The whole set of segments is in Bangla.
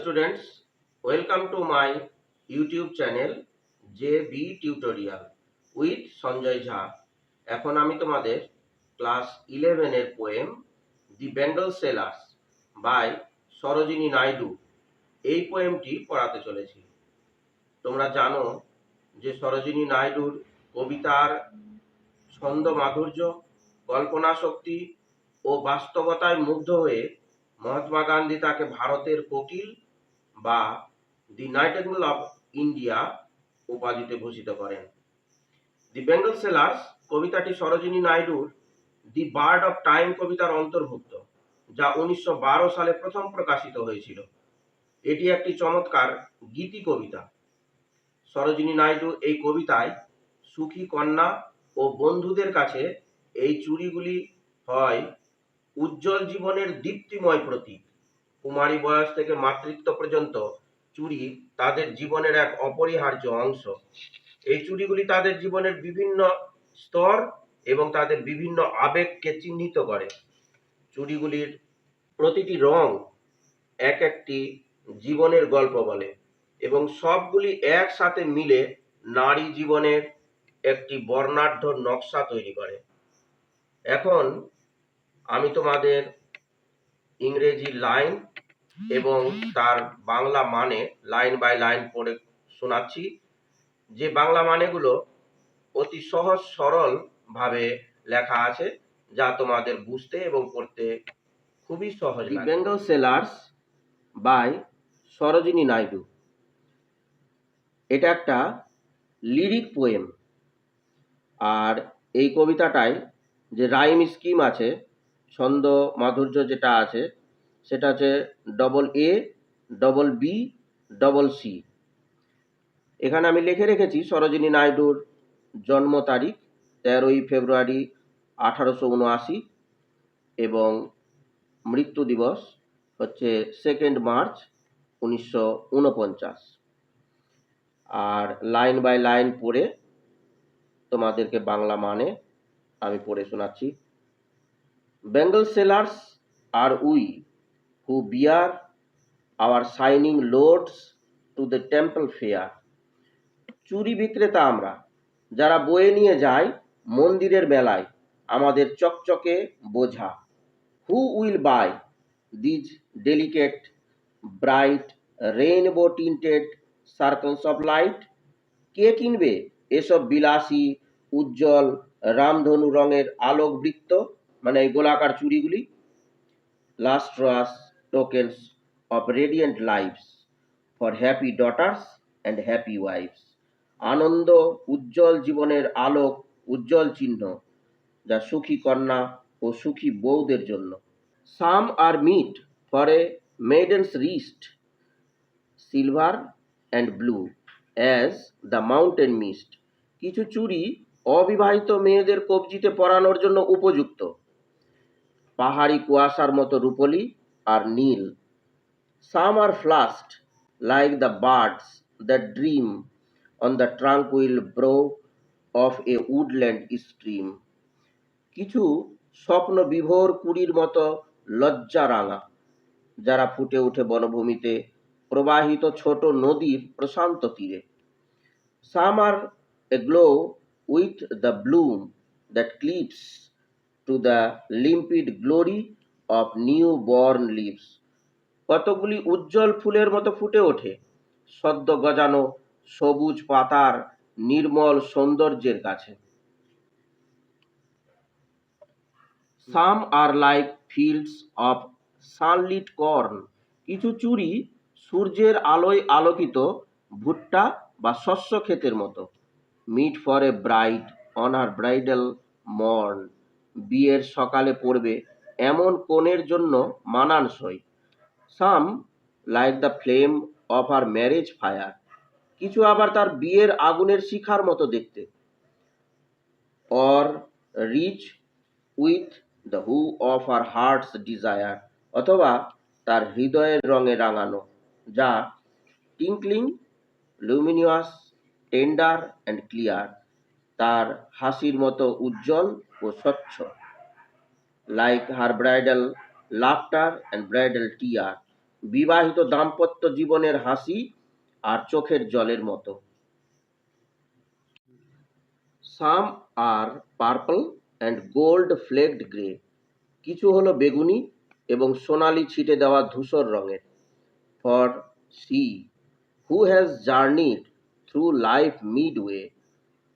students, welcome to my YouTube channel JB Tutorial with Sanjay ঝা। এখন আমি তোমাদের ক্লাস 11 এর poem the bangle sellers by Sarojini Naidu এই পোয়েমটি পড়াতে চলেছি। তোমরা জানো যে সরোজিনী নাইডুর কবিতার ছন্দ মাধুর্য, কল্পনা শক্তি ও বাস্তবতায় মুগ্ধ হয়ে মহাত্মা গান্ধী তাকে ভারতের কোকিল বা দি নাইটিঙ্গেল অফ ইন্ডিয়া উপাধিতে ভূষিত করেন। দি বেঙ্গল সেলার্স কবিতাটি সরোজিনী নাইডুর দি বার্ড অফ টাইম কবিতার অন্তর্ভুক্ত, যা 1912 সালে প্রথম প্রকাশিত হয়েছিল। এটি একটি চমৎকার গীতি কবিতা। সরোজিনী নাইডু এই কবিতায় সুখী কন্যা ও বন্ধুদের কাছে এই চুড়িগুলি হয় উজ্জ্বল জীবনের দীপ্তিময় প্রতীক। কুমারী বয়স থেকে মাতৃত্ব পর্যন্ত চুড়ি তাদের জীবনের এক অপরিহার্য অংশ। এই চুড়িগুলি তাদের জীবনের বিভিন্ন স্তর এবং তাদের বিভিন্ন আবেগকে চিহ্নিত করে। চুড়িগুলির প্রতিটি রং এক একটি জীবনের গল্প বলে এবং সবগুলি একসাথে মিলে নারী জীবনের একটি বর্ণাঢ্য নকশা তৈরি করে। এখন আমি তোমাদের ইংরেজি লাইন এবং তার বাংলা মানে লাইন বাই লাইন পড়ে শোনাচ্ছি, যে বাংলা মানেগুলো অতি সহজ সরল ভাবে লেখা আছে, যা তোমাদের বুঝতে এবং পড়তে খুবই সহজ। দি bangle sellers by Sarojini Naidu. এটা একটা লিরিক পোয়েম, আর এই কবিতাটায় যে রাইম স্কিম আছে, ছন্দ মাধুর্য যেটা আছে, সেটা হচ্ছে AA, BB, C। এখানে আমি লিখে রেখেছি সরোজিনী নাইডুর জন্ম তারিখ 13ই ফেব্রুয়ারি 1879 এবং মৃত্যু দিবস হচ্ছে 2 মার্চ 1949। আর লাইন বাই লাইন পড়ে তোমাদেরকে বাংলা মানে আমি পড়ে শোনাচ্ছি। বেঙ্গল সেলার্স আর we who bear our shining loads to the temple fair। চুরি বিক্রেতা আমরা, যারা বয়ে নিয়ে যায় মন্দিরের মেলায় আমাদের চকচকে বোঝা। Who will buy these delicate bright rainbow tinted circles of light? কে কিনবে এসব বিলাসী উজ্জ্বল রামধনু রঙের আলোক বৃত্ত, মানে এই গোলাকার চুড়িগুলি। Lustrous tokens of radiant lives for happy daughters and happy wives। আনন্দ উজ্জ্বল জীবনের আলোক উজ্জ্বল চিহ্ন, যা সুখী কন্যা ও সুখী বউদের জন্য। Some are meet for a maiden's wrist, silver and blue as the mountain mist। কিছু চুড়ি অবিবাহিত মেয়েদের কবজিতে পরানোর জন্য উপযুক্ত, পাহাড়ি কুয়াশার মতো রূপলি আর নীল। Some are flushed like the birds that dream on the tranquil brow of a woodland stream। কিছু স্বপ্ন বিভোর কুড়ির মতো লজ্জা রাঙা, যারা ফুটে ওঠে বনভূমিতে প্রবাহিত ছোট নদীর প্রশান্ত তীরে। Some are aglow with the bloom that cleaves to the limpid glory of new-born leaves। কতগুলি উজ্জ্বল ফুলের মতো ফুটে ওঠে সদ্য গজানো সবুজ পাতার নির্মল সৌন্দর্যের কাছে। Some are like fields of sunlit corn। কিছু চুড়ি সূর্যের আলোয় আলোকিত ভুট্টা বা শস্য ক্ষেতের মতো। Meet for a bride on her bridal morn। বিয়ের সকালে পড়বে এমন কনের জন্য মানানসই। Some like the flame of her marriage fire। কিছু আবার তার বিয়ের আগুনের শিখার মতো দেখতে। Or rich with the hue of her heart's desire। অথবা তার হৃদয়ের রঙে রাঙানো, যা টিঙ্কলিং, লুমিনিয়াস, টেন্ডার অ্যান্ড ক্লিয়ার। তার হাসির মতো উজ্জ্বল ও স্বচ্ছ। Like her bridal laughter and bridal tear। বিবাহিত দাম্পত্য জীবনের হাসি আর চোখের জলের মতো। Some are purple and gold flecked grey, কিছু হলো বেগুনি এবং সোনালি ছিটে দেওয়া ধূসর রঙের। For she who has journeyed through life midway,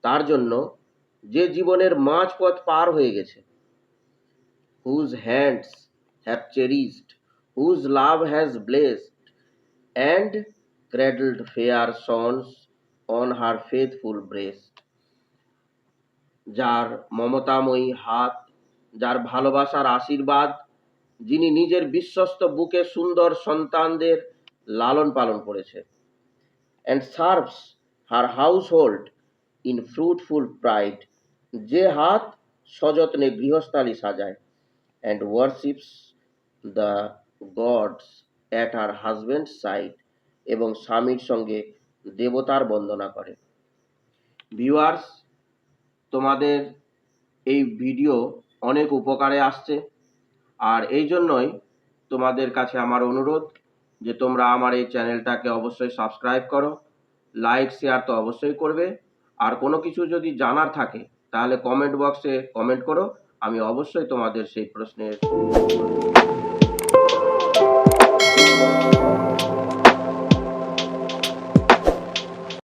তার জন্য যে জীবনের মাঝপথ পার হয়ে গেছে। Whose hands have cherished, whose love has blessed and cradled fair sons on her faithful breast, যার মমতাময়ী হাত, যার ভালোবাসার আশীর্বাদ, যিনি নিজের বিশ্বস্ত বুকে সুন্দর সন্তানদের লালন পালন করেছে। And serves her household in fruitful pride, যে হাত সযত্নে গৃহস্থালী সাজায়। And worships the gods at her husband's side, এবং স্বামীর সঙ্গে দেবতার বন্দনা করে। ভিউয়ার্স, তোমাদের এই ভিডিও অনেক উপকারে আসছে, আর এই জন্যই তোমাদের কাছে আমার অনুরোধ যে তোমরা আমার এই চ্যানেলটাকে অবশ্যই সাবস্ক্রাইব করো, লাইক শেয়ার তো অবশ্যই করবে, আর কোনো কিছু যদি জানার থাকে তাহলে কমেন্ট বক্সে কমেন্ট করো, আমি অবশ্যই তোমাদের সেই প্রশ্নের